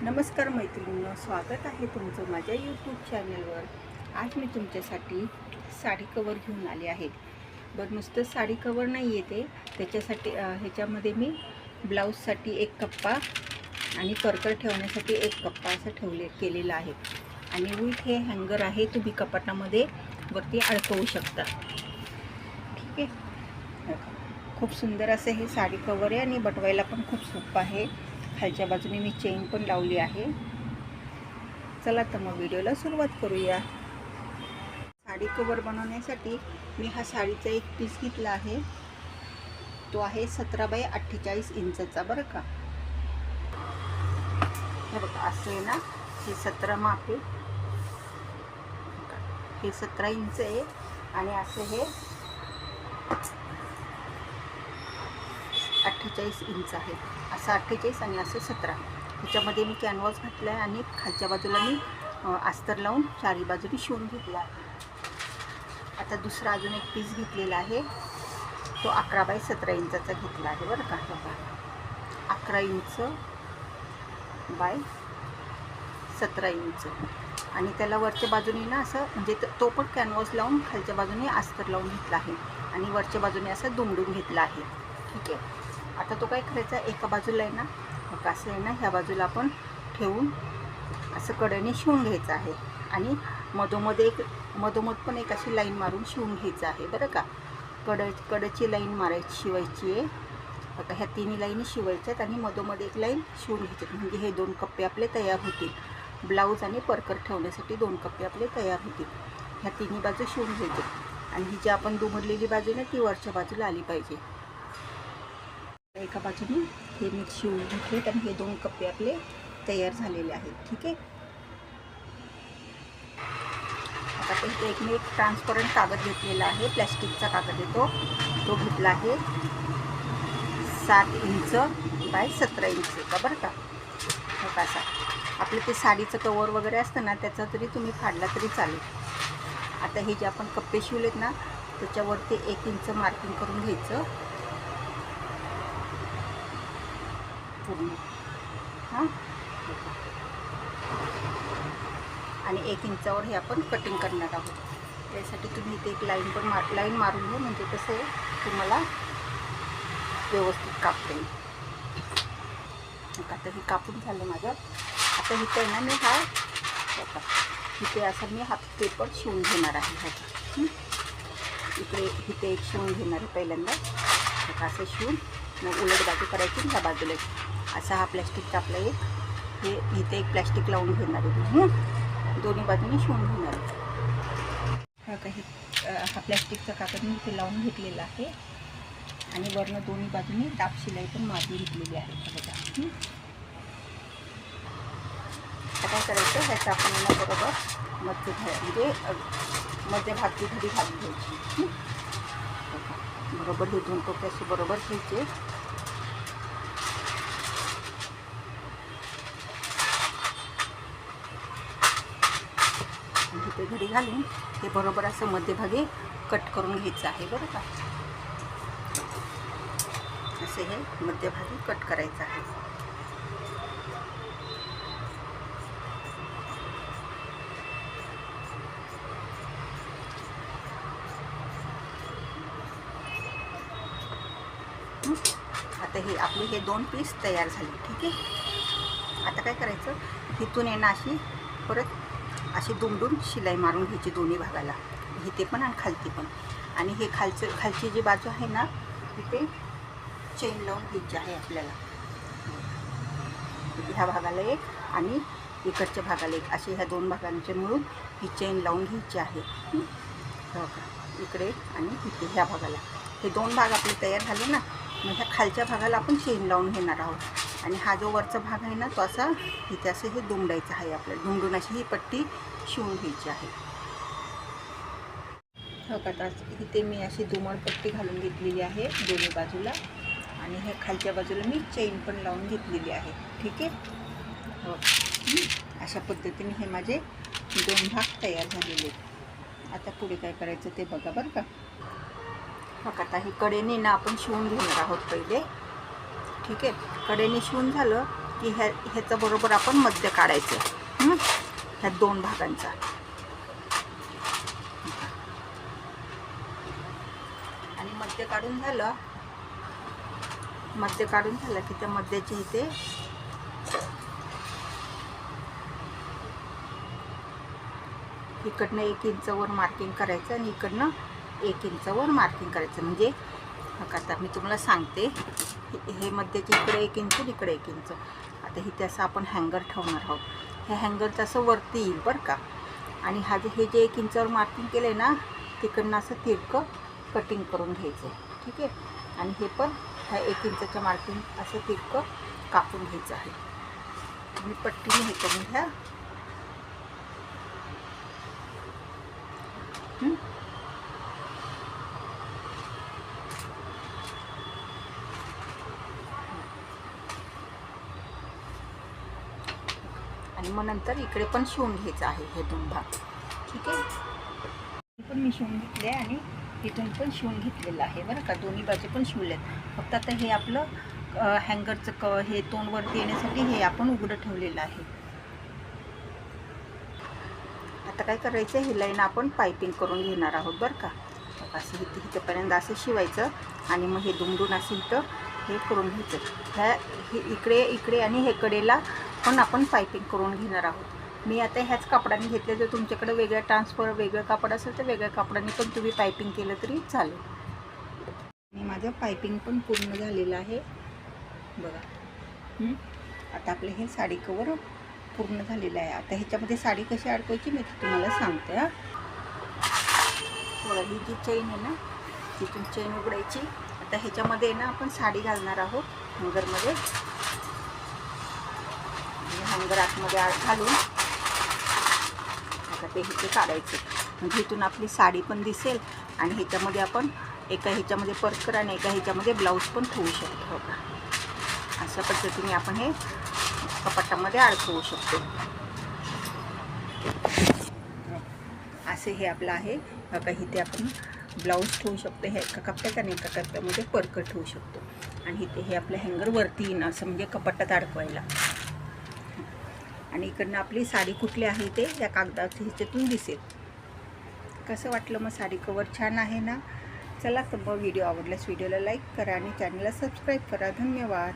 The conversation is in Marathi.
नमस्कार मैत्रिणींनो, स्वागत आहे तुमचं माझ्या यूट्यूब चॅनलवर। आज मी तुमच्यासाठी साडी कवर घेऊन आले आहे। बरं, नुसतं साडी कवर नाही येते, त्याच्यासाठी ह्याच्यामध्ये मी ब्लाऊजसाठी एक कप्पा आणि परकर ठेवण्यासाठी एक कप्पा असं केलेला आहे। आणि विथ हे हँगर आहे, तुम्ही कपाटामध्ये वरती अडकवू शकता। ठीक आहे, खूप सुंदर असं हे साडी कवर आहे आणि बटवायला पण खूप सोपं आहे। खालच्या बाजूने मी चेन पण लावली आहे। चला तर मग व्हिडिओला सुरुवात करूया। साडी कवर बनवण्यासाठी मी हा साडीचा एक पीस घेतला आहे, तो आहे 17 बाय 48 इंचचा बरं का। हे बघा, असं आहे ना, हे 17 माप आहे, हे 17 इंच आहे आणि असं हे 48 इंच आहे। असं 48 आणि असं 17। ह्याच्यामध्ये मी कॅनव्हास घातला आहे आणि खालच्या बाजूला मी अस्तर लावून चारी बाजूने शिवून घेतला आहे। आता दुसरा अजून एक पीस घेतलेला आहे, तो 11 बाय 17 इंचाचा घेतला आहे बरं का। 11 इंच बाय 17 इंच आणि त्याला वरच्या बाजूने ना असं म्हणजे तो पण कॅनव्हास लावून खालच्या बाजूने अस्तर लावून घेतला आहे आणि वरच्या बाजूने असं दुमडून घेतला आहे। ठीक आहे, आता तो काय करायचा, एका बाजूला आहे ना, असं आहे ना, ह्या बाजूला आपण ठेवून असं कडेने शिवून घ्यायचं आहे आणि मधोमध पण एक अशी लाईन मारून शिवून घ्यायचं आहे बरं का। कडची लाईन शिवायची आहे बघा। ह्या तिन्ही लाईनी शिवायच्यात आणि मधोमध एक लाईन शिवून घ्यायच्यात, म्हणजे हे 2 कप्पे आपले तयार होतील। ब्लाऊज आणि परकर ठेवण्यासाठी 2 कप्पे आपले तयार होतील। ह्या तिन्ही बाजू शिवून घ्यायचे आणि ही जी आपण दुमडलेली बाजू ना, ती वरच्या बाजूला आली पाहिजे। एका बाजूने हे मी शिवून घेतले आणि हे 2 कप्पे आपले तयार झालेले आहेत। ठीक आहे, आता एक मी एक ट्रान्सपरंट कागद घेतलेला आहे, प्लॅस्टिकचा कागद येतो, तो घेतला आहे 7 इंच बाय 17 इंच का बरं का। हो कसा आपलं ते साडीचं कवर वगैरे असतं ना, त्याचा तरी तुम्ही फाडला तरी चालेल। आता हे जे आपण कप्पे शिवलेत ना, त्याच्यावरती 1 इंच मार्किंग करून घ्यायचं पूर्ण, हां, आणि 1 इंचावर हे आपण कटिंग करणार आहोत। त्यासाठी तुम्ही इथे एक लाईन मारून घ्या, म्हणजे कसं आहे तुम्हाला व्यवस्थित कापता येईल। आता हे कापून झालं माझं। आता इथे ना मी इथे असं मी हाफ पेपर शिवून घेणार आहे ह्याचा। इथे एक शिवून घेणार आहे पहिल्यांदा, असं शिवून मग उलट बाजू करायची, ह्या बाजूला असा हा प्लॅस्टिकचा आपला एक हे इथे एक प्लॅस्टिक लावून घेणार आहे, दोन्ही बाजूने शिवून घेणार आहे। हा प्लॅस्टिकचा कागद मी इथे लावून घेतलेला आहे आणि वरनं दोन्ही बाजूने दाब शिलाई पण मारून घेतलेली आहे बघा। आता काय करायचं, ह्याचा आपण बरोबर मध्यभागी घडी घालून घ्यायची। बरोबर हे 2 टोके असे बरोबर घ्यायचे आणि इथे घडी घालून हे बरोबर असं मध्यभागी कट करून घ्यायचं आहे बरं का। असे हे मध्यभागी कट करायचं आहे। आता हे आपले हे 2 पीस तयार झाले। ठीक आहे, आता काय करायचं, इथून आहे ना अशी परत अशी दुमडून शिलाई मारून घ्यायची दोन्ही भागाला, इथे पण आणि खालती पण। आणि हे खालची जी बाजू आहे ना, तिथे चेन लावून घ्यायची आहे आपल्याला, ह्या भागाला एक आणि इकडच्या भागाला एक, असे ह्या 2 भागांचे मिळून ही चेन लावून घ्यायची आहे। हो का, इकडे आणि इथे ह्या भागाला हे 2 भाग आपले तयार झाले ना, मग ह्या खालच्या भागाला आपण चेन लावून घेणार आहोत आणि हा जो वरचा भाग आहे ना, तो असा इथे असं हे दुमडायचं आहे आपल्याला, दुमडून अशी ही पट्टी शिवून घ्यायची आहे। हो का, तर इथे मी अशी दुमड पट्टी घालून घेतलेली आहे दोन्ही बाजूला आणि हे खालच्या बाजूला मी चेन पण लावून घेतलेली आहे। ठीक आहे, हो, अशा पद्धतीने हे माझे 2 भाग तयार झालेले आहेत। आता पुढे काय करायचं ते बघा बरं का। बघा, आता ही कडेने ना आपण शिवून घेणार आहोत पहिले। ठीक आहे, कडेने शिवून झालं की ह्याचा बरोबर आपण मध्य काढायचं ह्या 2 भागांचा. आणि मध्य काढून झालं की त्या मध्याच्या इथे इकडनं 1 इंच वर मार्किंग करायचं आणि इकडनं 1 इंच वर मार्किंग करायचं. म्हणजे आता मी तुम्हाला सांगते, हे मध्याच्या इकडे 1 इंच, इकडे 1 इंच. आता इथे असं आपण हँगर ठेवणार आहोत. हे हँगरचं असं वरती येईल बरं का. आणि हे जे 1 इंचावर मार्किंग केलं आहे ना, तिकडनं असं तिरकं कटिंग करून घ्यायचं आहे. ठीक आहे. आणि हे पण ह्या 1 इंचाच्या मार्किंग असं तिरकं कापून घ्यायचं आहे. तुम्ही पट्टीने हे करून घ्या. आणि मग नंतर इकडे पण शिवून घ्यायचं आहे हे 2 भाग. ठीक आहे. पण मी शिवून घेतले आणि इथून पण शिवून घेतलेलं आहे बरं का. दोन्ही बाजू पण शिवलेत. फक्त आता हे आपलं हँगरचं हे तोंड वरती येण्यासाठी हे आपण उघडं ठेवलेलं आहे. आता काय करायचं, हे लाईन आपण पायपिंग करून घेणार आहोत बरं का. असं इथेपर्यंत असं शिवायचं आणि मग हे दुमडून असं इथं हे करून घ्यायचं. हे इकडे आणि हे कडेला पण आपण पायपिंग करून घेणार आहोत. मी आता ह्याच कापडाने घेतले. जर तुमच्याकडे वेगळं कापड असेल तर वेगळ्या कापडाने पण तुम्ही पायपिंग केलं तरी चालेल. आणि माझं पायपिंग पण पूर्ण झालेलं आहे बघा. आता आपलं हे साडी कवर पूर्ण झालेलं आहे. आता ह्याच्यामध्ये साडी कशी अडकवायची मी तुम्हाला सांगते. बघा, ही जी चेन आहे ना, तिथून चेन उघडायची. आता ह्याच्यामध्ये ना आपण साडी घालणार आहोत हँगरमध्ये. हँगर आतमध्ये घालून आता ते इथे काढायचं. म्हणजे इथून आपली साडी पण दिसेल आणि ह्याच्यामध्ये आपण एका ह्याच्यामध्ये परकर आणि एका ह्याच्यामध्ये ब्लाऊज पण ठेवू शकतो. बघा, अशा पद्धतीने आपण हे कपाटामध्ये अडकवू शकतो. असे हे आपलं आहे बघा. इथे आपण ब्लाऊज ठेवू शकतो. हे एका कप्प्यात आणि एका कप्प्यामध्ये परकर ठेवू शकतो. आणि इथे हे आपलं हँगर वरती येईन असं, म्हणजे कपाटात अडकवायला. आणि इकडनं आपली साडी कुठली आहे ते या कागदाच्या ह्याच्यातून दिसेल. कसं वाटलं मग साडी कवर? छान आहे ना. चला तर मग व्हिडिओ आवडल्यास व्हिडिओला लाईक करा आणि चॅनलला सबस्क्राईब करा. धन्यवाद.